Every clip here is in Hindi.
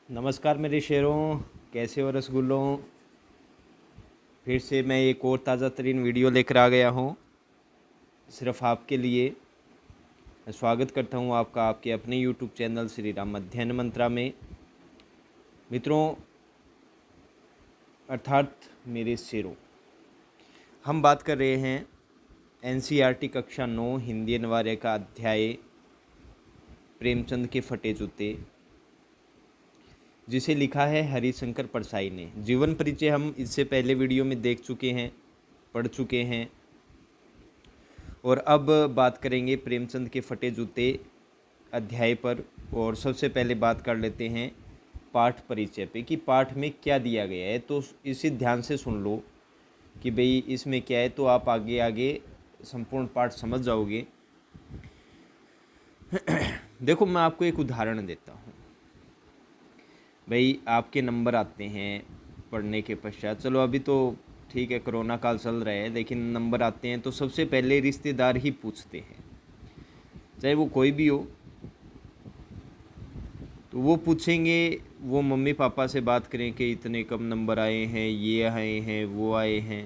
नमस्कार मेरे शेरों, कैसे हो रसगुल्लों। फिर से मैं एक और ताज़ा तरीन वीडियो लेकर आ गया हूँ सिर्फ़ आपके लिए। मैं स्वागत करता हूँ आपका आपके अपने यूट्यूब चैनल श्री राम अध्ययन मंत्रा में। मित्रों अर्थात मेरे शेरों, हम बात कर रहे हैं एनसीईआरटी कक्षा 9 हिंदी अनिवार्य का अध्याय प्रेमचंद के फटे जूते, जिसे लिखा है हरिशंकर परसाई ने। जीवन परिचय हम इससे पहले वीडियो में देख चुके हैं, पढ़ चुके हैं, और अब बात करेंगे प्रेमचंद के फटे जूते अध्याय पर। और सबसे पहले बात कर लेते हैं पाठ परिचय पे कि पाठ में क्या दिया गया है। तो इसे ध्यान से सुन लो कि भाई इसमें क्या है, तो आप आगे आगे संपूर्ण पाठ समझ जाओगे। देखो, मैं आपको एक उदाहरण देता हूँ। भाई आपके नंबर आते हैं पढ़ने के पश्चात, चलो अभी तो ठीक है, कोरोना काल चल रहा है, लेकिन नंबर आते हैं तो सबसे पहले रिश्तेदार ही पूछते हैं, चाहे वो कोई भी हो। तो वो पूछेंगे, वो मम्मी पापा से बात करें कि इतने कम नंबर आए हैं, ये आए हैं, वो आए हैं,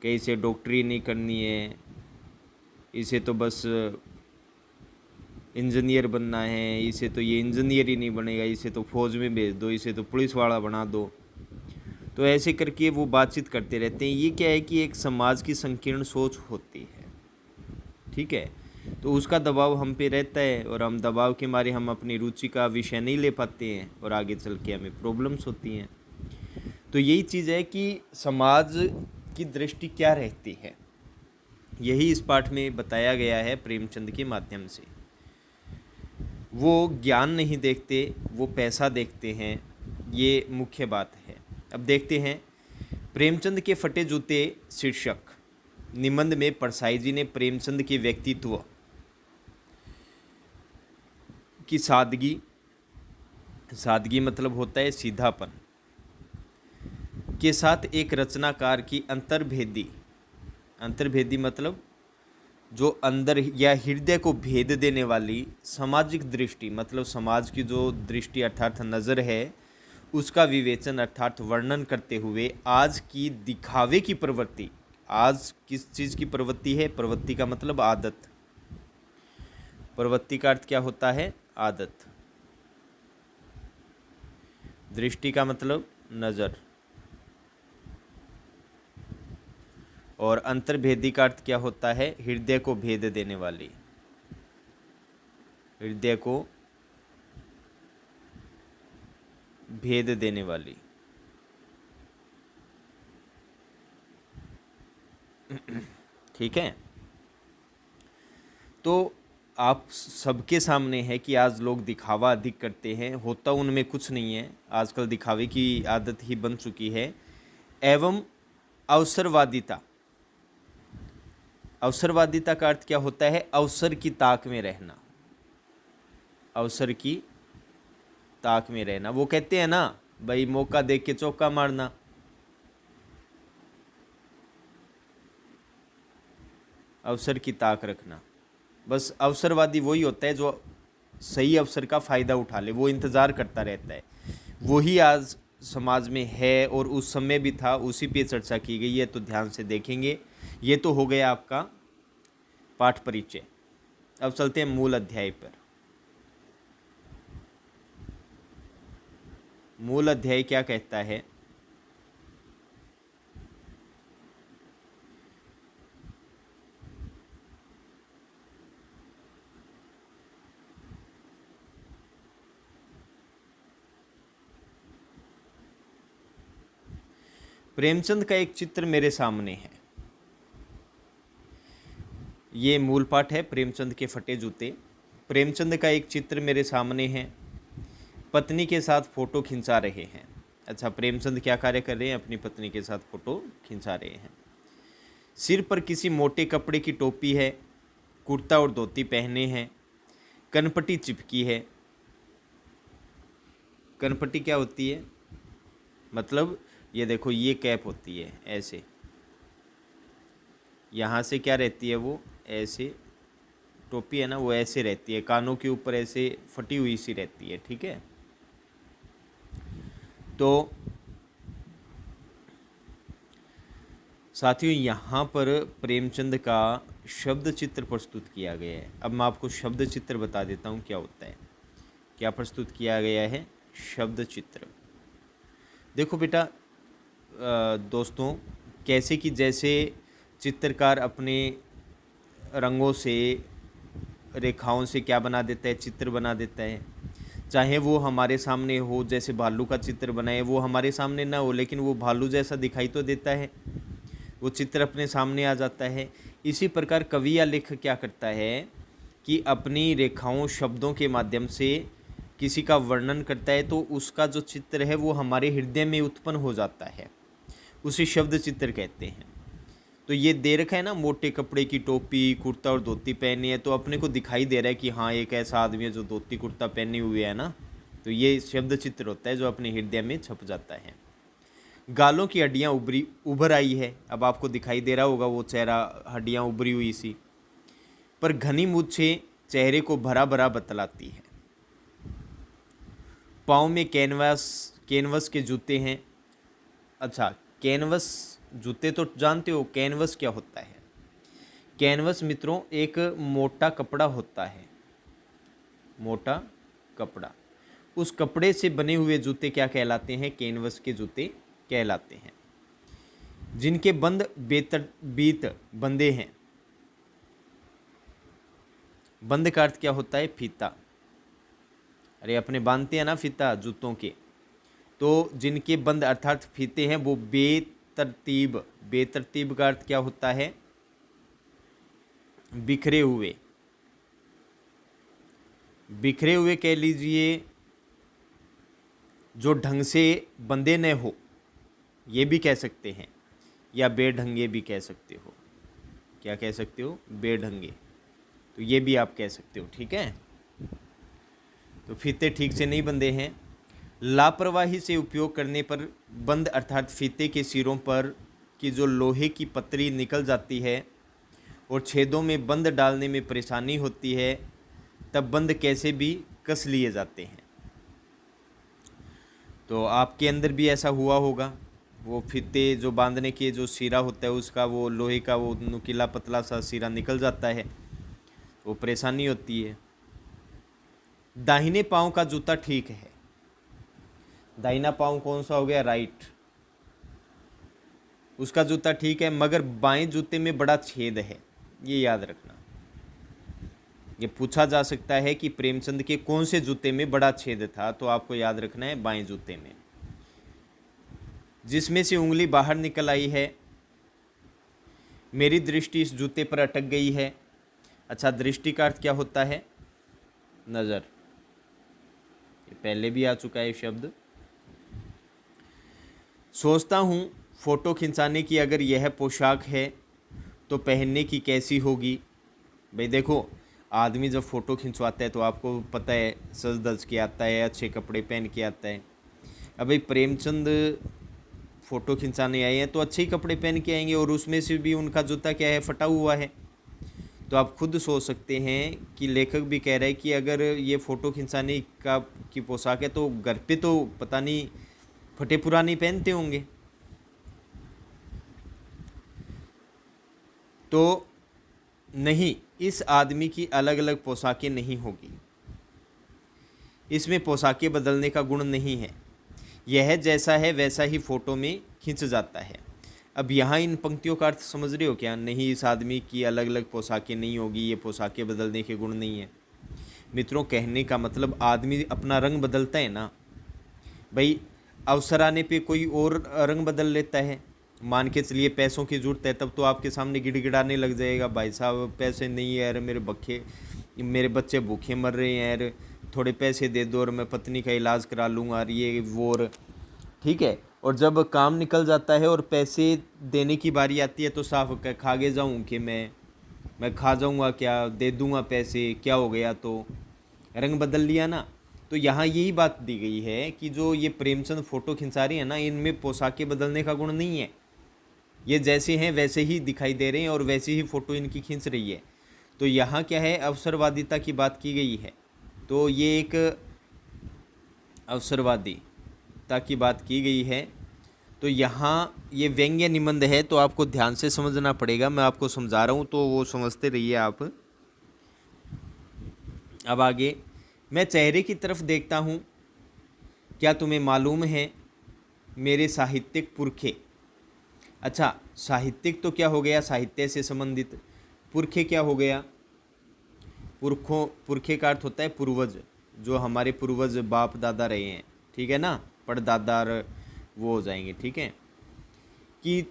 कि इसे डॉक्टरी नहीं करनी है, इसे तो बस इंजीनियर बनना है, इसे तो ये इंजीनियर ही नहीं बनेगा, इसे तो फौज में भेज दो, इसे तो पुलिस वाला बना दो। तो ऐसे करके वो बातचीत करते रहते हैं। ये क्या है कि एक समाज की संकीर्ण सोच होती है, ठीक है। तो उसका दबाव हम पे रहता है और हम दबाव के मारे हम अपनी रुचि का विषय नहीं ले पाते हैं और आगे चल के हमें प्रॉब्लम्स होती हैं। तो यही चीज़ है कि समाज की दृष्टि क्या रहती है, यही इस पाठ में बताया गया है प्रेमचंद के माध्यम से। वो ज्ञान नहीं देखते, वो पैसा देखते हैं, ये मुख्य बात है। अब देखते हैं प्रेमचंद के फटे जूते शीर्षक निबंध में परसाई जी ने प्रेमचंद के व्यक्तित्व की सादगी, सादगी मतलब होता है सीधापन, के साथ एक रचनाकार की अंतर्भेदी, अंतर्भेदी मतलब जो अंदर या हृदय को भेद देने वाली सामाजिक दृष्टि, मतलब समाज की जो दृष्टि अर्थात नज़र है, उसका विवेचन अर्थात वर्णन करते हुए आज की दिखावे की प्रवृत्ति। आज किस चीज़ की प्रवृत्ति है? प्रवृत्ति का मतलब आदत, प्रवृत्ति का अर्थ क्या होता है? आदत। दृष्टि का मतलब नज़र, और अंतर्भेदी का अर्थ क्या होता है? हृदय को भेद देने वाली, हृदय को भेद देने वाली। ठीक है। तो आप सबके सामने है कि आज लोग दिखावा अधिक करते हैं, होता उनमें कुछ नहीं है। आजकल दिखावे की आदत ही बन चुकी है। एवं अवसरवादिता, अवसरवादिता का अर्थ क्या होता है? अवसर की ताक में रहना, अवसर की ताक में रहना। वो कहते हैं ना भाई, मौका देख के चौका मारना। अवसर की ताक रखना, बस अवसरवादी वही होता है जो सही अवसर का फ़ायदा उठा ले, वो इंतज़ार करता रहता है। वही आज समाज में है और उस समय भी था, उसी पे चर्चा की गई है, तो ध्यान से देखेंगे। ये तो हो गया आपका पाठ परिचय। अब चलते हैं मूल अध्याय पर। मूल अध्याय क्या कहता है? प्रेमचंद का एक चित्र मेरे सामने है। ये मूल पाठ है प्रेमचंद के फटे जूते। प्रेमचंद का एक चित्र मेरे सामने है, पत्नी के साथ फोटो खिंचा रहे हैं। अच्छा, प्रेमचंद क्या कार्य कर रहे हैं? अपनी पत्नी के साथ फोटो खिंचा रहे हैं। सिर पर किसी मोटे कपड़े की टोपी है, कुर्ता और धोती पहने हैं, कनपट्टी चिपकी है। कनपट्टी क्या होती है? मतलब ये देखो, ये कैप होती है ऐसे, यहाँ से क्या रहती है? वो ऐसे, टोपी है ना, वो ऐसे रहती है, कानों के ऊपर ऐसे फटी हुई सी रहती है, ठीक है। तो साथियों यहाँ पर प्रेमचंद का शब्द चित्र प्रस्तुत किया गया है। अब मैं आपको शब्द चित्र बता देता हूँ क्या होता है। क्या प्रस्तुत किया गया है? शब्द चित्र। देखो बेटा दोस्तों, कैसे कि जैसे चित्रकार अपने रंगों से, रेखाओं से क्या बना देता है? चित्र बना देता है। चाहे वो हमारे सामने हो, जैसे भालू का चित्र बनाए, वो हमारे सामने ना हो लेकिन वो भालू जैसा दिखाई तो देता है, वो चित्र अपने सामने आ जाता है। इसी प्रकार कवि या लेखक क्या करता है कि अपनी रेखाओं, शब्दों के माध्यम से किसी का वर्णन करता है, तो उसका जो चित्र है वो हमारे हृदय में उत्पन्न हो जाता है, उसे शब्द चित्र कहते हैं। तो ये दे रखा है ना, मोटे कपड़े की टोपी, कुर्ता और धोती पहनी है, तो अपने को दिखाई दे रहा है कि हाँ एक ऐसा आदमी है जो धोती कुर्ता पहने हुए है ना, तो ये शब्द चित्र होता है जो अपने हृदय में छप जाता है। गालों की हड्डियाँ उभर आई है, अब आपको दिखाई दे रहा होगा वो चेहरा, हड्डियाँ उभरी हुई सी, पर घनी मूछें चेहरे को भरा भरा बतलाती है। पाँव में कैनवस के जूते हैं। अच्छा, कैनवस जूते तो जानते हो, कैनवस क्या होता है? कैनवस मित्रों एक मोटा कपड़ा होता है, मोटा कपड़ा। उस कपड़े से बने हुए जूते क्या कहलाते हैं? कैनवस के जूते कहलाते हैं, जिनके बंद बेतरतीब बंधे हैं। बंद का अर्थ क्या होता है? फीता। अरे अपने बांधते हैं ना फीता जूतों के, तो जिनके बंद अर्थात फीते हैं वो बेतरतीब। बेतरतीब का अर्थ क्या होता है? बिखरे हुए। बिखरे हुए कह लीजिए, जो ढंग से बंधे न हो, ये भी कह सकते हैं, या बेढंगे भी कह सकते हो। क्या कह सकते हो? बेढंगे, तो ये भी आप कह सकते हो, ठीक है। तो फीते ठीक से नहीं बंधे हैं। लापरवाही से उपयोग करने पर बंद अर्थात फीते के सिरों पर की जो लोहे की पतरी निकल जाती है और छेदों में बंद डालने में परेशानी होती है, तब बंद कैसे भी कस लिए जाते हैं। तो आपके अंदर भी ऐसा हुआ होगा, वो फीते जो बांधने के जो सिरा होता है उसका, वो लोहे का वो नुकीला पतला सा सिरा निकल जाता है, वो परेशानी होती है। दाहिने पांव का जूता ठीक है। दाहिना पांव कौन सा हो गया? राइट। उसका जूता ठीक है, मगर बाएं जूते में बड़ा छेद है, ये याद रखना। ये पूछा जा सकता है कि प्रेमचंद के कौन से जूते में बड़ा छेद था, तो आपको याद रखना है बाएं जूते में, जिसमें से उंगली बाहर निकल आई है। मेरी दृष्टि इस जूते पर अटक गई है। अच्छा, दृष्टि का अर्थ क्या होता है? नज़र। ये पहले भी आ चुका है शब्द। सोचता हूँ फ़ोटो खिंचाने की अगर यह पोशाक है तो पहनने की कैसी होगी। भाई देखो, आदमी जब फ़ोटो खिंचवाता है तो आपको पता है सज धज के आता है, अच्छे कपड़े पहन के आता है। अब भाई प्रेमचंद फ़ोटो खिंचाने आए हैं तो अच्छे ही कपड़े पहन के आएंगे, और उसमें से भी उनका जूता क्या है? फटा हुआ है। तो आप खुद सोच सकते हैं कि लेखक भी कह रहा है कि अगर ये फ़ोटो खिंचाने की पोशाक है तो घर पे तो पता नहीं फटे पुराने पहनते होंगे। तो नहीं, इस आदमी की अलग अलग पोशाकें नहीं होगी, इसमें पोशाकें बदलने का गुण नहीं है। यह जैसा है वैसा ही फ़ोटो में खिंच जाता है। अब यहाँ इन पंक्तियों का अर्थ समझ रहे हो क्या? नहीं, इस आदमी की अलग अलग पोशाकें नहीं होगी, ये पोशाकें बदलने के गुण नहीं है। मित्रों, कहने का मतलब आदमी अपना रंग बदलता है ना भाई, अवसर आने पे कोई और रंग बदल लेता है। मान के चलिए पैसों की ज़रूरत है, तब तो आपके सामने गिड़गिड़ाने लग जाएगा, भाई साहब पैसे नहीं है यार, मेरे बच्चे भूखे मर रहे हैं यार, थोड़े पैसे दे दो और मैं पत्नी का इलाज करा लूँगा, और ये वो, और ठीक है। और जब काम निकल जाता है और पैसे देने की बारी आती है तो साफ खागे जाऊँ कि मैं खा जाऊँगा, क्या दे दूँगा पैसे, क्या हो गया, तो रंग बदल लिया ना। तो यहाँ यही बात दी गई है कि जो ये प्रेमचंद फ़ोटो खिंचा रहे हैं ना, इनमें पोशाकें बदलने का गुण नहीं है। ये जैसे हैं वैसे ही दिखाई दे रहे हैं और वैसे ही फ़ोटो इनकी खींच रही है। तो यहाँ क्या है? अवसरवादिता की बात की गई है। तो ये एक अवसरवादी साहित्यिकता की बात की गई है, तो यहाँ ये व्यंग्य निबंध है, तो आपको ध्यान से समझना पड़ेगा। मैं आपको समझा रहा हूँ तो वो समझते रहिए आप। अब आगे, मैं चेहरे की तरफ देखता हूँ, क्या तुम्हें मालूम है मेरे साहित्यिक पुरखे। अच्छा, साहित्यिक तो क्या हो गया, साहित्य से संबंधित। पुरखे क्या हो गया, पुरखे का अर्थ होता है पूर्वज, जो हमारे पूर्वज बाप दादा रहे हैं, ठीक है ना, परदादा वो हो जाएंगे, ठीक है। कि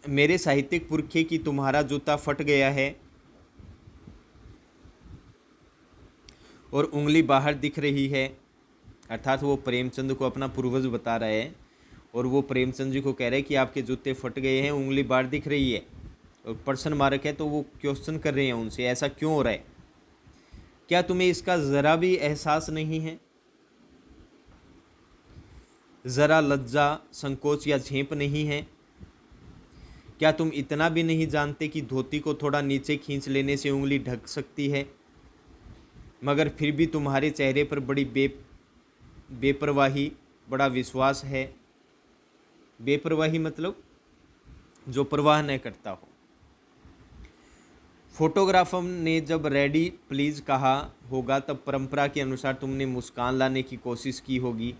मेरे साहित्यिक पुरखे की तुम्हारा जूता फट गया है और उंगली बाहर दिख रही है। अर्थात वो प्रेमचंद को अपना पूर्वज बता रहा है और वो प्रेमचंद जी को कह रहे हैं कि आपके जूते फट गए हैं, उंगली बाहर दिख रही है, और प्रश्न मार्क है, तो वो क्वेश्चन कर रहे हैं उनसे, ऐसा क्यों हो रहा है, क्या तुम्हें इसका ज़रा भी एहसास नहीं है, ज़रा लज्जा संकोच या झेप नहीं है, क्या तुम इतना भी नहीं जानते कि धोती को थोड़ा नीचे खींच लेने से उंगली ढक सकती है, मगर फिर भी तुम्हारे चेहरे पर बड़ी बेपरवाही, बड़ा विश्वास है। बेपरवाही मतलब जो परवाह न करता हो। फोटोग्राफर ने जब रेडी प्लीज़ कहा होगा, तब परंपरा के अनुसार तुमने मुस्कान लाने की कोशिश की होगी,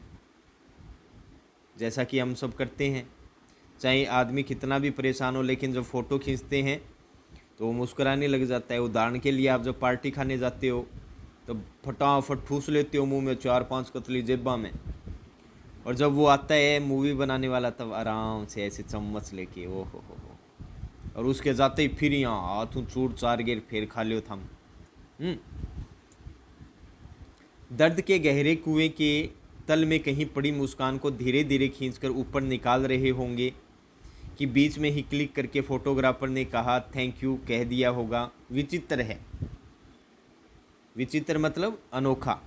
जैसा कि हम सब करते हैं। चाहे आदमी कितना भी परेशान हो, लेकिन जब फ़ोटो खींचते हैं तो वो मुस्कुराने लग जाता है। उदाहरण के लिए, आप जब पार्टी खाने जाते हो तो फटाफट ठूस लेते हो मुंह में 4-5 कतली जेबा में, और जब वो आता है मूवी बनाने वाला, तब आराम से ऐसे चम्मच लेके ओ हो, और उसके जाते ही फिर यहाँ हाथों चूर चार गेर फिर खा लियो थम। दर्द के गहरे कुएं के तल में कहीं पड़ी मुस्कान को धीरे धीरे खींचकर ऊपर निकाल रहे होंगे कि बीच में ही क्लिक करके फोटोग्राफर ने कहा थैंक यू कह दिया होगा। विचित्र है, विचित्र मतलब अनोखा।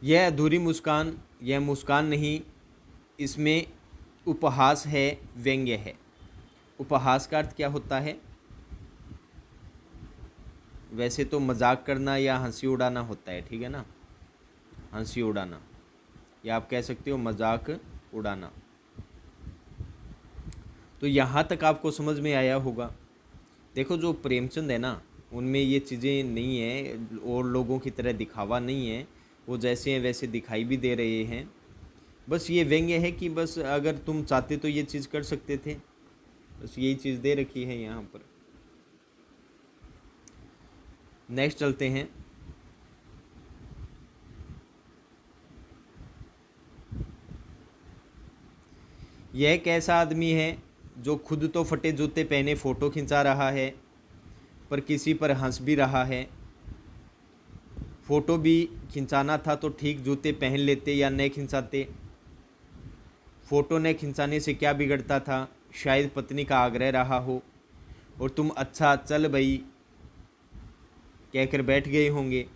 यह अधूरी मुस्कान, यह मुस्कान नहीं, इसमें उपहास है, व्यंग्य है। उपहास का अर्थ क्या होता है, वैसे तो मजाक करना या हंसी उड़ाना होता है, ठीक है ना, हंसी उड़ाना, या आप कह सकते हो मजाक उड़ाना। तो यहाँ तक आपको समझ में आया होगा। देखो, जो प्रेमचंद है ना, उनमें ये चीज़ें नहीं है, और लोगों की तरह दिखावा नहीं है, वो जैसे हैं वैसे दिखाई भी दे रहे हैं। बस ये व्यंग्य है कि बस अगर तुम चाहते तो ये चीज़ कर सकते थे, बस यही चीज़ दे रखी है यहाँ पर। नेक्स्ट चलते हैं। यह कैसा आदमी है जो खुद तो फटे जूते पहने फ़ोटो खिंचा रहा है, पर किसी पर हंस भी रहा है। फ़ोटो भी खिंचाना था तो ठीक जूते पहन लेते या न खिंचाते। फ़ोटो न खिंचाने से क्या बिगड़ता था, शायद पत्नी का आग्रह रहा हो और तुम अच्छा चल भाई कहकर बैठ गए होंगे।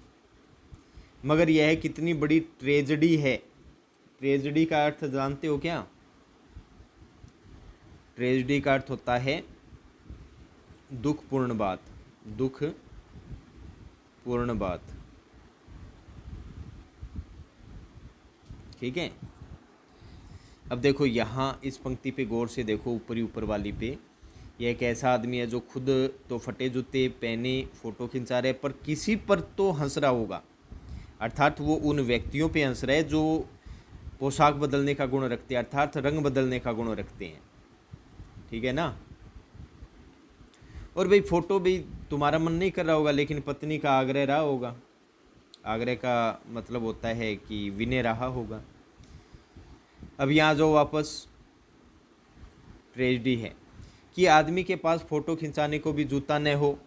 मगर यह कितनी बड़ी ट्रेजेडी है। ट्रेजेडी का अर्थ जानते हो क्या? ट्रेजेडी का अर्थ होता है दुखपूर्ण बात, दुखपूर्ण बात, ठीक है। अब देखो यहाँ इस पंक्ति पे गौर से देखो, ऊपरी ऊपर वाली पे। यह एक ऐसा आदमी है जो खुद तो फटे जूते पहने फ़ोटो खिंचा रहे, पर किसी पर तो हंस रहा होगा। अर्थात वो उन व्यक्तियों पे हंस रहे जो पोशाक बदलने का गुण रखते हैं, अर्थात रंग बदलने का गुण रखते हैं, ठीक है ना। और भाई फ़ोटो भी तुम्हारा मन नहीं कर रहा होगा, लेकिन पत्नी का आग्रह रहा होगा। आग्रह का मतलब होता है कि विनय रहा होगा। अब यहाँ जो वापस ट्रेजेडी है कि आदमी के पास फ़ोटो खिंचाने को भी जूता न हो।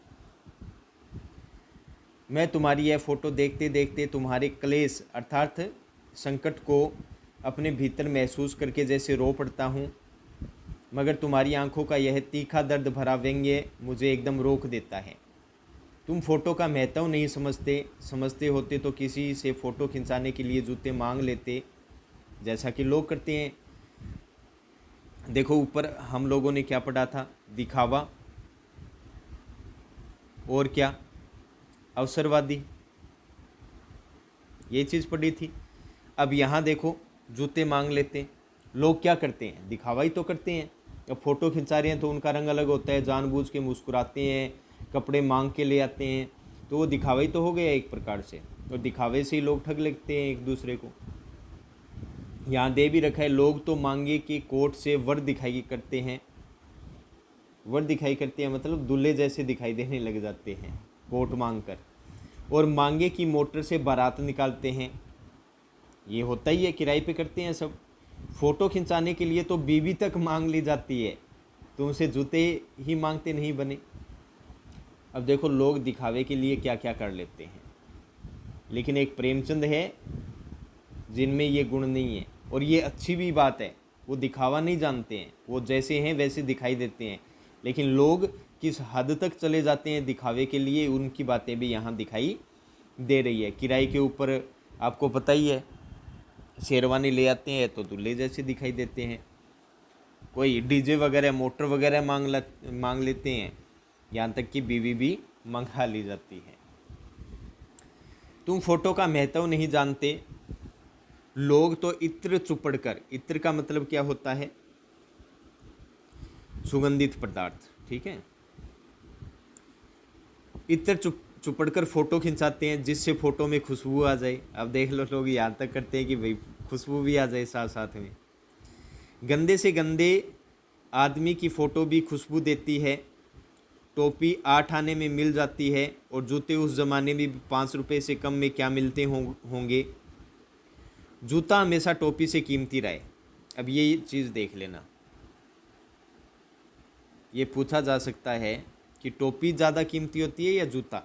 मैं तुम्हारी यह फ़ोटो देखते देखते तुम्हारे क्लेश अर्थात संकट को अपने भीतर महसूस करके जैसे रो पड़ता हूँ, मगर तुम्हारी आंखों का यह तीखा दर्द भरा व्यंग्य मुझे एकदम रोक देता है। तुम फ़ोटो का महत्व नहीं समझते होते तो किसी से फ़ोटो खिंचाने के लिए जूते मांग लेते, जैसा कि लोग करते हैं। देखो ऊपर हम लोगों ने क्या पढ़ा था, दिखावा और क्या, अवसरवादी। ये चीज़ पढ़ी थी। अब यहाँ देखो जूते मांग लेते हैं। लोग क्या करते हैं, दिखावा ही तो करते हैं। अब फ़ोटो खिंचा रहे हैं तो उनका रंग अलग होता है, जानबूझ के मुस्कुराते हैं, कपड़े मांग के ले आते हैं, तो वो दिखावा ही तो हो गया एक प्रकार से। और दिखावे से ही लोग ठग लगते हैं एक दूसरे को। यहाँ दे भी रखा है, लोग तो मांगे कि कोट से वर दिखाई करते हैं। वर दिखाई करते हैं मतलब दूल्हे जैसे दिखाई देने लग जाते हैं कोट मांग कर। और मांगे की मोटर से बारात निकालते हैं। ये होता ही है, किराए पे करते हैं सब। फ़ोटो खिंचाने के लिए तो बीवी तक मांग ली जाती है, तो उनसे जूते ही मांगते नहीं बने। अब देखो लोग दिखावे के लिए क्या क्या कर लेते हैं, लेकिन एक प्रेमचंद है जिनमें ये गुण नहीं है। और ये अच्छी भी बात है, वो दिखावा नहीं जानते हैं, वो जैसे हैं वैसे दिखाई देते हैं। लेकिन लोग किस हद तक चले जाते हैं दिखावे के लिए, उनकी बातें भी यहाँ दिखाई दे रही है। किराए के ऊपर आपको पता ही है, शेरवानी ले आते हैं तो दूल्हे जैसे दिखाई देते हैं। कोई डीजे वगैरह मोटर वगैरह मांग लेते हैं, यहाँ तक कि बीवी भी मंगा ली जाती है। तुम फोटो का महत्व नहीं जानते। लोग तो इत्र चुपड़ कर, इत्र का मतलब क्या होता है, सुगंधित पदार्थ, ठीक है। इत्र चुपड़ कर फोटो खिंचाते हैं जिससे फोटो में खुशबू आ जाए। अब देख लो लोग यहाँ तक करते हैं कि भाई खुशबू भी आ जाए साथ साथ में। गंदे से गंदे आदमी की फ़ोटो भी खुशबू देती है। टोपी 8 आने में मिल जाती है, और जूते उस ज़माने में भी 5 रुपये से कम में क्या मिलते होंगे। जूता हमेशा टोपी से कीमती रहे। अब ये चीज़ देख लेना, ये पूछा जा सकता है कि टोपी ज़्यादा कीमती होती है या जूता।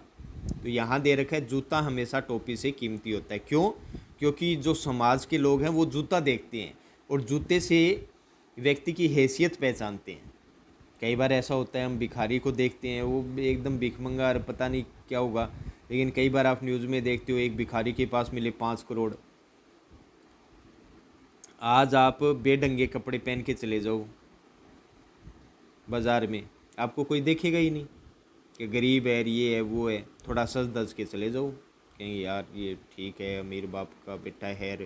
तो यहाँ दे रखा है जूता हमेशा टोपी से कीमती होता है। क्यों? क्योंकि जो समाज के लोग हैं वो जूता देखते हैं, और जूते से व्यक्ति की हैसियत पहचानते हैं। कई बार ऐसा होता है, हम भिखारी को देखते हैं, वो एकदम भिखमंगा और पता नहीं क्या होगा, लेकिन कई बार आप न्यूज़ में देखते हो एक भिखारी के पास मिले 5 करोड़। आज आप बेढंगे कपड़े पहन के चले जाओ बाज़ार में, आपको कोई देखेगा ही नहीं कि गरीब है, ये है, वो है। थोड़ा सज धज के चले जाओ, कहेंगे यार ये ठीक है, अमीर बाप का बेटा है।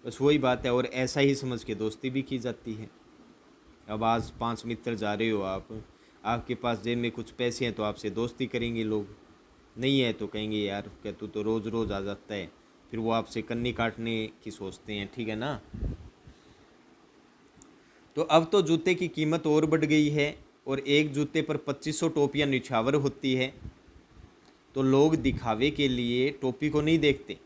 बस वही बात है, और ऐसा ही समझ के दोस्ती भी की जाती है। अब आज 5 मित्र जा रहे हो आप, आपके पास जेब में कुछ पैसे हैं तो आपसे दोस्ती करेंगे लोग, नहीं है तो कहेंगे यार क्या तू तो रोज़ रोज़ आ जाता है। फिर वो आपसे कन्नी काटने की सोचते हैं, ठीक है ना। तो अब तो जूते की कीमत और बढ़ गई है, और एक जूते पर 2500 टोपियाँ निछावर होती है। तो लोग दिखावे के लिए टोपी को नहीं देखते,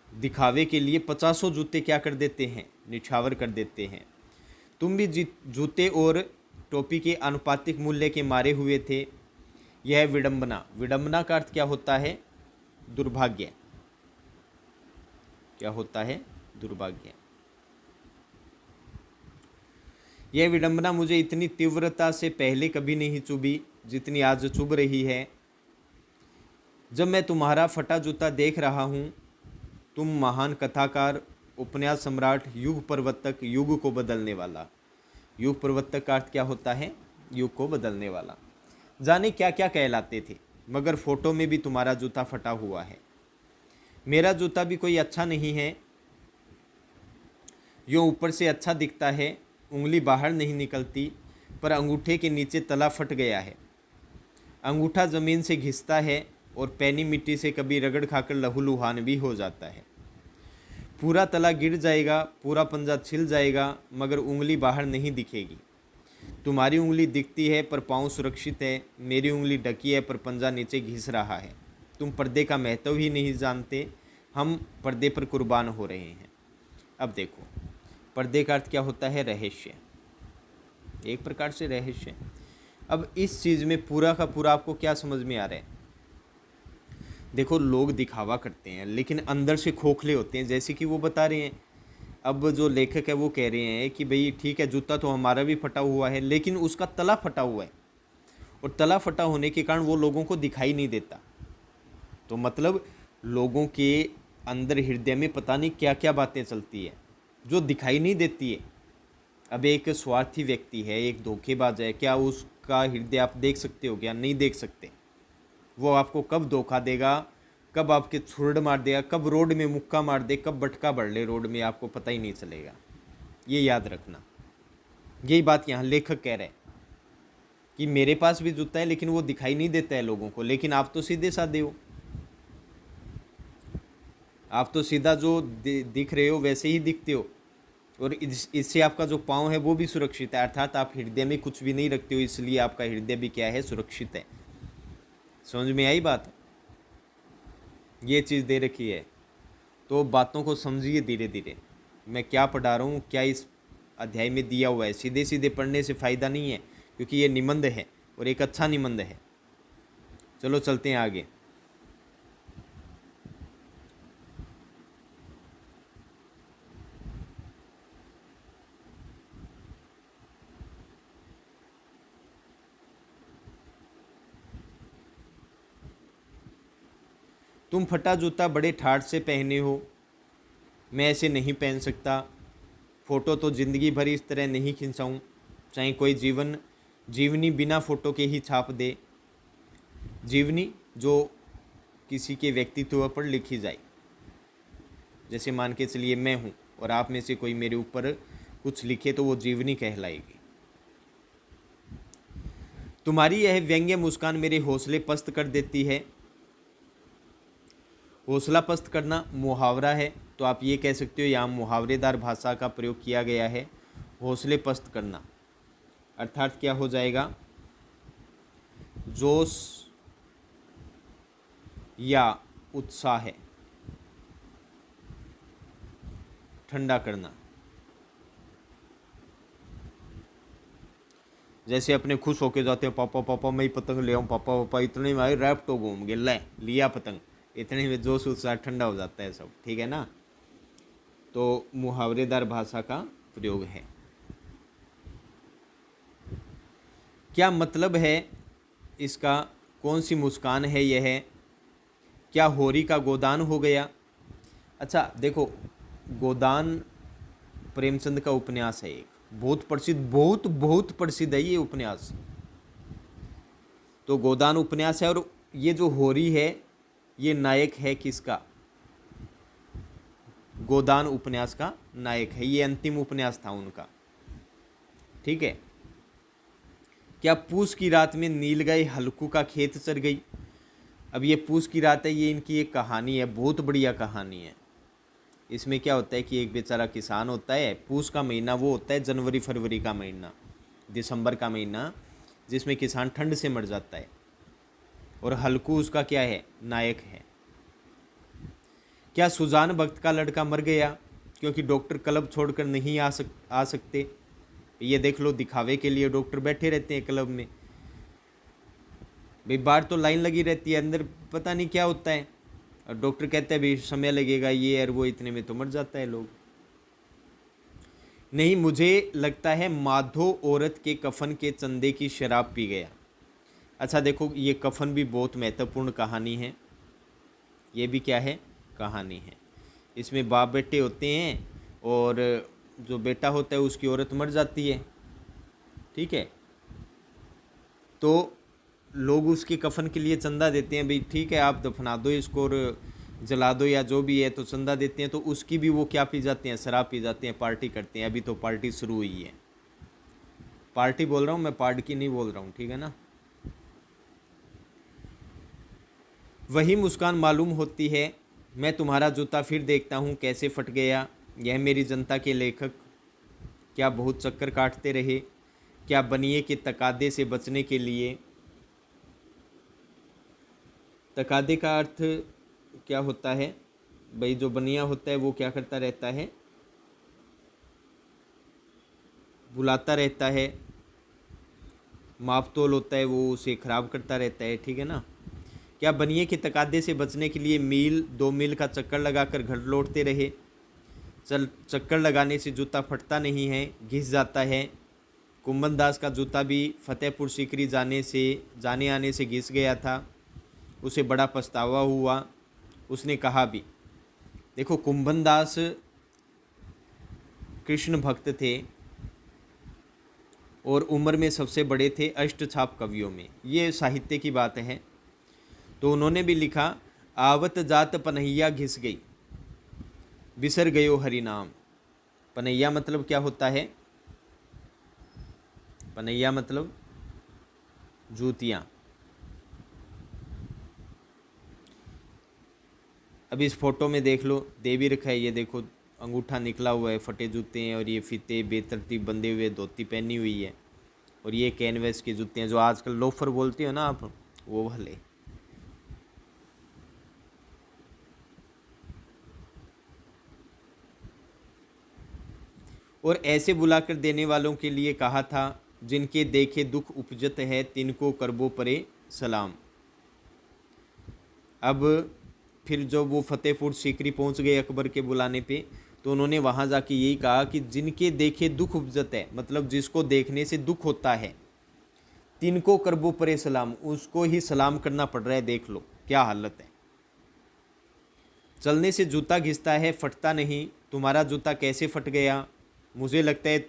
दिखावे के लिए 50 जूते क्या कर देते हैं, निछावर कर देते हैं। तुम भी जूते और टोपी के आनुपातिक मूल्य के मारे हुए थे। यह है विडंबना। विडंबना का अर्थ क्या होता है, दुर्भाग्य। क्या होता है, दुर्भाग्य। यह विडंबना मुझे इतनी तीव्रता से पहले कभी नहीं चुभी जितनी आज चुभ रही है। जब मैं तुम्हारा फटा जूता देख रहा हूँ, तुम महान कथाकार, उपन्यास सम्राट, युग प्रवर्तक, युग को बदलने वाला। युग प्रवर्तक का अर्थ क्या होता है, युग को बदलने वाला। जाने क्या क्या कहलाते थे, मगर फोटो में भी तुम्हारा जूता फटा हुआ है। मेरा जूता भी कोई अच्छा नहीं है, यूँ ऊपर से अच्छा दिखता है, उंगली बाहर नहीं निकलती, पर अंगूठे के नीचे तला फट गया है। अंगूठा ज़मीन से घिसता है, और पैनी मिट्टी से कभी रगड़ खाकर लहूलुहान भी हो जाता है। पूरा तला गिर जाएगा, पूरा पंजा छिल जाएगा, मगर उंगली बाहर नहीं दिखेगी। तुम्हारी उंगली दिखती है पर पाँव सुरक्षित है, मेरी उंगली ढकी है पर पंजा नीचे घिस रहा है। तुम पर्दे का महत्व ही नहीं जानते, हम पर्दे पर कुर्बान हो रहे हैं। अब देखो, पर्दे का अर्थ क्या होता है, रहस्य, एक प्रकार से रहस्य। अब इस चीज़ में पूरा का पूरा आपको क्या समझ में आ रहा है, देखो लोग दिखावा करते हैं लेकिन अंदर से खोखले होते हैं, जैसे कि वो बता रहे हैं। अब जो लेखक है वो कह रहे हैं कि भाई ठीक है, जूता तो हमारा भी फटा हुआ है, लेकिन उसका तला फटा हुआ है, और तला फटा होने के कारण वो लोगों को दिखाई नहीं देता। तो मतलब लोगों के अंदर हृदय में पता नहीं क्या क्या बातें चलती है जो दिखाई नहीं देती है। अब एक स्वार्थी व्यक्ति है, एक धोखेबाज है, क्या उसका हृदय आप देख सकते हो क्या? नहीं देख सकते। वो आपको कब धोखा देगा, कब आपके छुरड़ मार देगा, कब रोड में मुक्का मार दे, कब बटका बढ़ ले रोड में, आपको पता ही नहीं चलेगा। ये याद रखना। यही बात यहाँ लेखक कह रहे हैं कि मेरे पास भी जूता है लेकिन वो दिखाई नहीं देता है लोगों को, लेकिन आप तो सीधे साधे हो, आप तो सीधा जो दिख रहे हो वैसे ही दिखते हो, और इससे आपका जो पाँव है वो भी सुरक्षित है, अर्थात आप हृदय में कुछ भी नहीं रखते हो, इसलिए आपका हृदय भी क्या है, सुरक्षित है। समझ में आई बात? ये चीज़ दे रखी है, तो बातों को समझिए धीरे धीरे। मैं क्या पढ़ा रहा हूँ, क्या इस अध्याय में दिया हुआ है, सीधे सीधे पढ़ने से फ़ायदा नहीं है, क्योंकि ये निबंध है और एक अच्छा निबंध है। चलो चलते हैं आगे। तुम फटा जूता बड़े ठाठ से पहने हो, मैं ऐसे नहीं पहन सकता। फ़ोटो तो ज़िंदगी भर इस तरह नहीं खिंचाऊँ, चाहे कोई जीवनी बिना फ़ोटो के ही छाप दे, जीवनी जो किसी के व्यक्तित्व पर लिखी जाए। जैसे मान के चलिए मैं हूँ और आप में से कोई मेरे ऊपर कुछ लिखे तो वो जीवनी कहलाएगी। तुम्हारी यह व्यंग्य मुस्कान मेरे हौसले पस्त कर देती है। हौसला पस्त करना मुहावरा है, तो आप ये कह सकते हो यहाँ मुहावरेदार भाषा का प्रयोग किया गया है। हौसले पस्त करना अर्थात क्या हो जाएगा, जोश या उत्साह ठंडा करना। जैसे अपने खुश होके जाते हैं, पापा पापा मैं पतंग ले आऊँ, पापा पापा इतने में आए रैप्टो घूम गए, ले लिया पतंग, इतने में जोश उत्साह ठंडा हो जाता है सब, ठीक है ना। तो मुहावरेदार भाषा का प्रयोग है। क्या मतलब है इसका, कौन सी मुस्कान है यह, क्या होरी का गोदान हो गया। अच्छा देखो, गोदान प्रेमचंद का उपन्यास है, एक बहुत प्रसिद्ध, बहुत प्रसिद्ध है ये उपन्यास। तो गोदान उपन्यास है, और ये जो होरी है ये नायक है किसका, गोदान उपन्यास का नायक है, ये अंतिम उपन्यास था उनका, ठीक है। क्या पूस की रात में नील गए हल्कू का खेत चर गई। अब ये पूस की रात है, ये इनकी एक कहानी है, बहुत बढ़िया कहानी है। इसमें क्या होता है कि एक बेचारा किसान होता है, पूस का महीना वो होता है जनवरी फरवरी का महीना, दिसंबर का महीना, जिसमें किसान ठंड से मर जाता है, और हल्कू उसका क्या है, नायक है। क्या सुजान भक्त का लड़का मर गया क्योंकि डॉक्टर क्लब छोड़कर नहीं आ सकते। ये देख लो, दिखावे के लिए डॉक्टर बैठे रहते हैं क्लब में, भाई बाहर तो लाइन लगी रहती है, अंदर पता नहीं क्या होता है, और डॉक्टर कहते हैं भाई समय लगेगा ये और वो, इतने में तो मर जाता है लोग। नहीं, मुझे लगता है माधो औरत के कफन के चंदे की शराब पी गया। अच्छा देखो, ये कफन भी बहुत महत्वपूर्ण कहानी है, ये भी क्या है, कहानी है। इसमें बाप बेटे होते हैं, और जो बेटा होता है उसकी औरत मर जाती है, ठीक है। तो लोग उसके कफन के लिए चंदा देते हैं, भाई ठीक है आप दफना दो इसको और जला दो या जो भी है, तो चंदा देते हैं। तो उसकी भी वो क्या पी जाते हैं, शराब पी जाते हैं, पार्टी करते हैं। अभी तो पार्टी शुरू हुई है, पार्टी बोल रहा हूँ मैं, पार्टी की नहीं बोल रहा हूँ, ठीक है ना। वही मुस्कान मालूम होती है, मैं तुम्हारा जूता फिर देखता हूँ कैसे फट गया। यह मेरी जनता के लेखक क्या बहुत चक्कर काटते रहे, क्या बनिए के तकादे से बचने के लिए। तकादे का अर्थ क्या होता है भाई, जो बनिया होता है वो क्या करता रहता है, बुलाता रहता है, माप तोल होता है वो उसे खराब करता रहता है, ठीक है ना। क्या बनिए के तकादे से बचने के लिए मील 2 मील का चक्कर लगाकर घर लौटते रहे। चक्कर लगाने से जूता फटता नहीं है, घिस जाता है। कुंभन दास का जूता भी फतेहपुर सीकरी जाने आने से घिस गया था, उसे बड़ा पछतावा हुआ। उसने कहा भी, देखो कुंभन दास कृष्ण भक्त थे और उम्र में सबसे बड़े थे अष्टछाप कवियों में, ये साहित्य की बात है। तो उन्होंने भी लिखा, आवत जात पनैया घिस गई, बिसर गयो हरि नाम। पनैया मतलब क्या होता है? पनैया मतलब जूतियाँ। अब इस फोटो में देख लो, दे भी रखा है, ये देखो अंगूठा निकला हुआ है, फटे जूते हैं, और ये फीते बेतरतीब बंधे हुए, धोती पहनी हुई है, और ये कैनवस के जूते हैं जो आजकल लोफर बोलते हो ना आप, वो वाले। और ऐसे बुलाकर देने वालों के लिए कहा था, जिनके देखे दुख उपजत है, तिनको करबो परे सलाम। अब फिर जब वो फतेहपुर सीकरी पहुंच गए अकबर के बुलाने पे, तो उन्होंने वहाँ जाके यही कहा कि जिनके देखे दुख उपजत है, मतलब जिसको देखने से दुख होता है, तिनको करबो परे सलाम, उसको ही सलाम करना पड़ रहा है। देख लो क्या हालत है। चलने से जूता घिसता है, फटता नहीं। तुम्हारा जूता कैसे फट गया? मुझे लगता है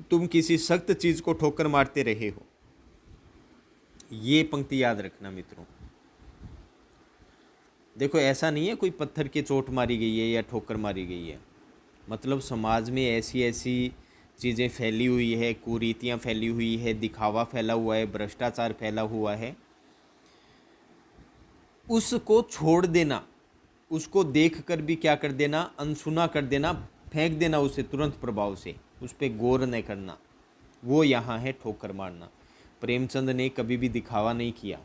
तुम किसी सख्त चीज़ को ठोकर मारते रहे हो। ये पंक्ति याद रखना मित्रों। देखो ऐसा नहीं है कोई पत्थर की चोट मारी गई है या ठोकर मारी गई है, मतलब समाज में ऐसी ऐसी चीज़ें फैली हुई है, कुरीतियाँ फैली हुई है, दिखावा फैला हुआ है, भ्रष्टाचार फैला हुआ है। उसको छोड़ देना, उसको देख कर भी क्या कर देना, अनसुना कर देना, फेंक देना उसे तुरंत प्रभाव से, उस पर गौर नहीं करना, वो यहाँ है ठोकर मारना। प्रेमचंद ने कभी भी दिखावा नहीं किया,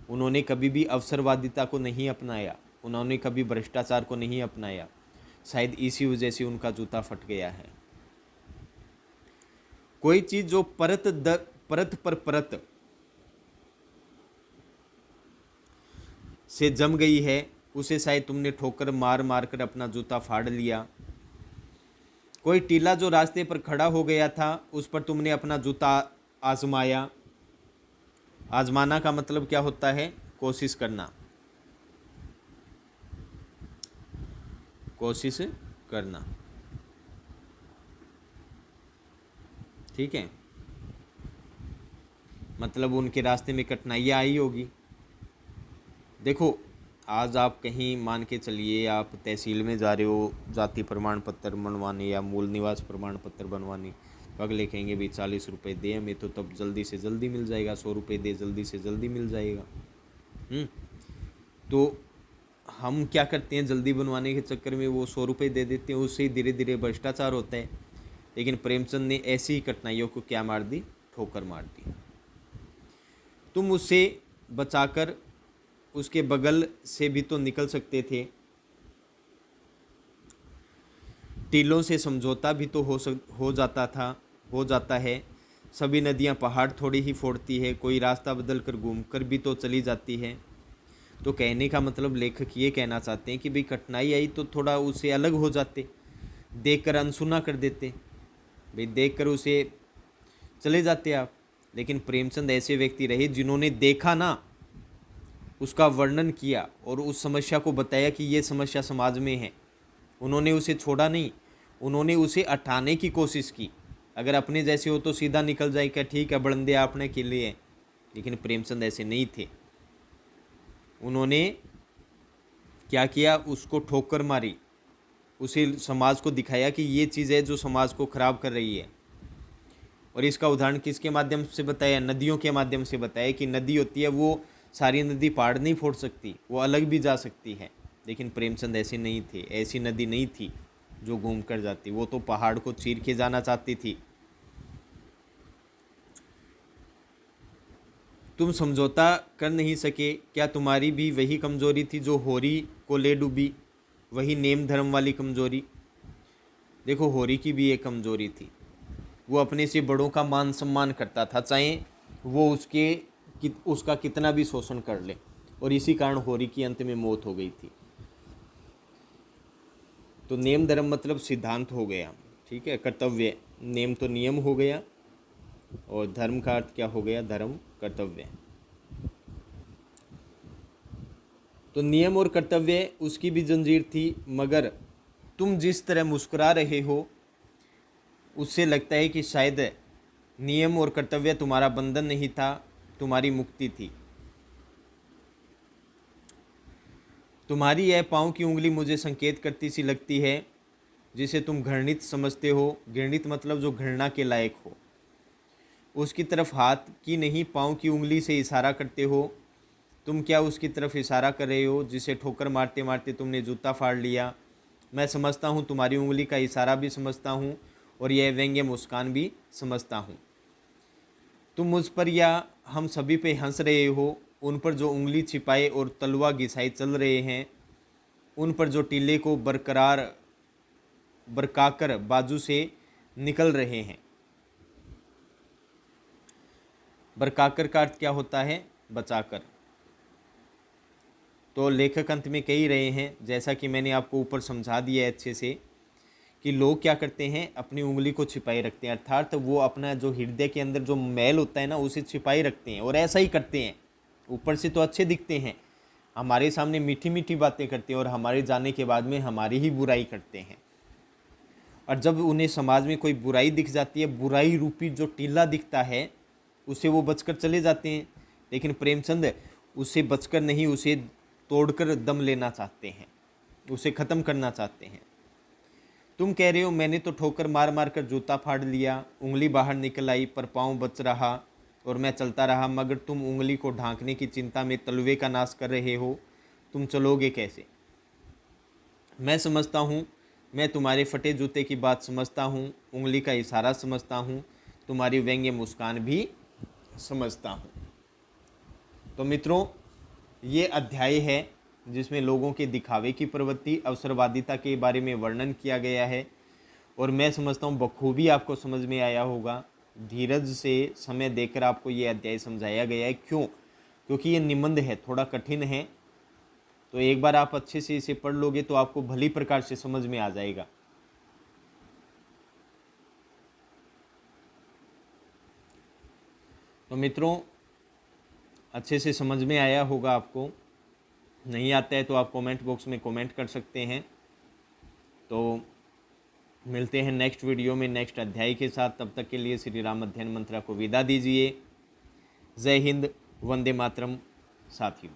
उन्होंने कभी भी अवसरवादिता को नहीं अपनाया, उन्होंने कभी भ्रष्टाचार को नहीं अपनाया। शायद इसी वजह से उनका जूता फट गया है। कोई चीज़ जो परत पर परत से जम गई है, उसे शायद तुमने ठोकर मार मार कर अपना जूता फाड़ लिया। कोई टीला जो रास्ते पर खड़ा हो गया था, उस पर तुमने अपना जूता आजमाया। आजमाना का मतलब क्या होता है? कोशिश करना, कोशिश करना, ठीक है। मतलब उनके रास्ते में कठिनाइयाँ आई होगी। देखो आज आप कहीं मान के चलिए आप तहसील में जा रहे हो जाति प्रमाण पत्र बनवाने या मूल निवास प्रमाण पत्र बनवाने, तो अगले कहेंगे भाई 40 रुपये दे हमें, तो तब जल्दी से जल्दी मिल जाएगा, 100 रुपये दे जल्दी से जल्दी मिल जाएगा। तो हम क्या करते हैं, जल्दी बनवाने के चक्कर में वो 100 रुपये दे देते हैं, उससे ही धीरे धीरे भ्रष्टाचार होता है। लेकिन प्रेमचंद ने ऐसी ही कठिनाइयों को क्या मार दी? ठोकर मार दी। तुम उससे बचाकर उसके बगल से भी तो निकल सकते थे, टीलों से समझौता भी तो हो जाता है। सभी नदियां पहाड़ थोड़ी ही फोड़ती है, कोई रास्ता बदल कर घूम कर भी तो चली जाती है। तो कहने का मतलब लेखक ये कहना चाहते हैं कि भाई कठिनाई आई तो थोड़ा उससे अलग हो जाते, देखकर अनसुना कर देते, भाई देखकर उसे चले जाते आप। लेकिन प्रेमचंद ऐसे व्यक्ति रहे जिन्होंने देखा ना, उसका वर्णन किया और उस समस्या को बताया कि ये समस्या समाज में है। उन्होंने उसे छोड़ा नहीं, उन्होंने उसे हटाने की कोशिश की। अगर अपने जैसे हो तो सीधा निकल जाए, क्या ठीक है बड़ंदे आपने के लिए, लेकिन प्रेमचंद ऐसे नहीं थे। उन्होंने क्या किया? उसको ठोकर मारी, उसे समाज को दिखाया कि ये चीज़ है जो समाज को खराब कर रही है। और इसका उदाहरण किसके माध्यम से बताया? नदियों के माध्यम से बताया कि नदी होती है वो सारी नदी पहाड़ नहीं फोड़ सकती, वो अलग भी जा सकती है। लेकिन प्रेमचंद ऐसे नहीं थे, ऐसी नदी नहीं थी जो घूम कर जाती, वो तो पहाड़ को चीर के जाना चाहती थी। तुम समझौता कर नहीं सके, क्या तुम्हारी भी वही कमजोरी थी जो होरी को ले डूबी? वही नेम धर्म वाली कमजोरी। देखो होरी की भी एक कमजोरी थी, वो अपने से बड़ों का मान सम्मान करता था, चाहे वो उसका कितना भी शोषण कर ले, और इसी कारण होरी की अंत में मौत हो गई थी। तो नेम धर्म मतलब सिद्धांत हो गया, ठीक है, कर्तव्य। नेम तो नियम हो गया, और धर्म का अर्थ क्या हो गया? धर्म, कर्तव्य। तो नियम और कर्तव्य उसकी भी जंजीर थी, मगर तुम जिस तरह मुस्कुरा रहे हो उससे लगता है कि शायद नियम और कर्तव्य तुम्हारा बंधन नहीं था, तुम्हारी मुक्ति थी। तुम्हारी यह पाँव की उंगली मुझे संकेत करती सी लगती है, जिसे तुम घृणित समझते हो। घृणित मतलब जो घृणा के लायक हो। उसकी तरफ हाथ की नहीं, पाँव की उंगली से इशारा करते हो। तुम क्या उसकी तरफ इशारा कर रहे हो जिसे ठोकर मारते मारते तुमने जूता फाड़ लिया? मैं समझता हूँ, तुम्हारी उंगली का इशारा भी समझता हूँ और यह व्यंग्य मुस्कान भी समझता हूँ। तुम मुझ पर या हम सभी पे हंस रहे हो, उन पर जो उंगली छिपाए और तलवा घिसाई चल रहे हैं, उन पर जो टीले को बरकाकर बाजू से निकल रहे हैं। बरकाकर का अर्थ क्या होता है? बचाकर। तो लेखक अंत में कह ही रहे हैं, जैसा कि मैंने आपको ऊपर समझा दिया है अच्छे से, कि लोग क्या करते हैं, अपनी उंगली को छिपाए रखते हैं, अर्थात वो अपना जो हृदय के अंदर जो मैल होता है ना, उसे छिपाए रखते हैं। और ऐसा ही करते हैं, ऊपर से तो अच्छे दिखते हैं, हमारे सामने मीठी मीठी बातें करते हैं और हमारे जाने के बाद में हमारी ही बुराई करते हैं। और जब उन्हें समाज में कोई बुराई दिख जाती है, बुराई रूपी जो टीला दिखता है, उसे वो बचकर चले जाते हैं। लेकिन प्रेमचंद उससे बचकर नहीं, उसे तोड़कर दम लेना चाहते हैं, उसे ख़त्म करना चाहते हैं। तुम कह रहे हो मैंने तो ठोकर मार मार कर जूता फाड़ लिया, उंगली बाहर निकल आई पर पाँव बच रहा और मैं चलता रहा, मगर तुम उंगली को ढांकने की चिंता में तलवे का नाश कर रहे हो। तुम चलोगे कैसे? मैं समझता हूँ, मैं तुम्हारे फटे जूते की बात समझता हूँ, उंगली का इशारा समझता हूँ, तुम्हारी व्यंग्य मुस्कान भी समझता हूँ। तो मित्रों, ये अध्याय है जिसमें लोगों के दिखावे की प्रवृत्ति, अवसरवादिता के बारे में वर्णन किया गया है। और मैं समझता हूँ बखूबी आपको समझ में आया होगा। धीरज से समय देकर आपको ये अध्याय समझाया गया है। क्यों? क्योंकि ये निबंध है, थोड़ा कठिन है। तो एक बार आप अच्छे से इसे पढ़ लोगे तो आपको भली प्रकार से समझ में आ जाएगा। तो मित्रों, अच्छे से समझ में आया होगा आपको। नहीं आता है तो आप कमेंट बॉक्स में कमेंट कर सकते हैं। तो मिलते हैं नेक्स्ट वीडियो में नेक्स्ट अध्याय के साथ। तब तक के लिए श्री राम अध्ययन मंत्रा को विदा दीजिए। जय हिंद, वंदे मातरम साथियों।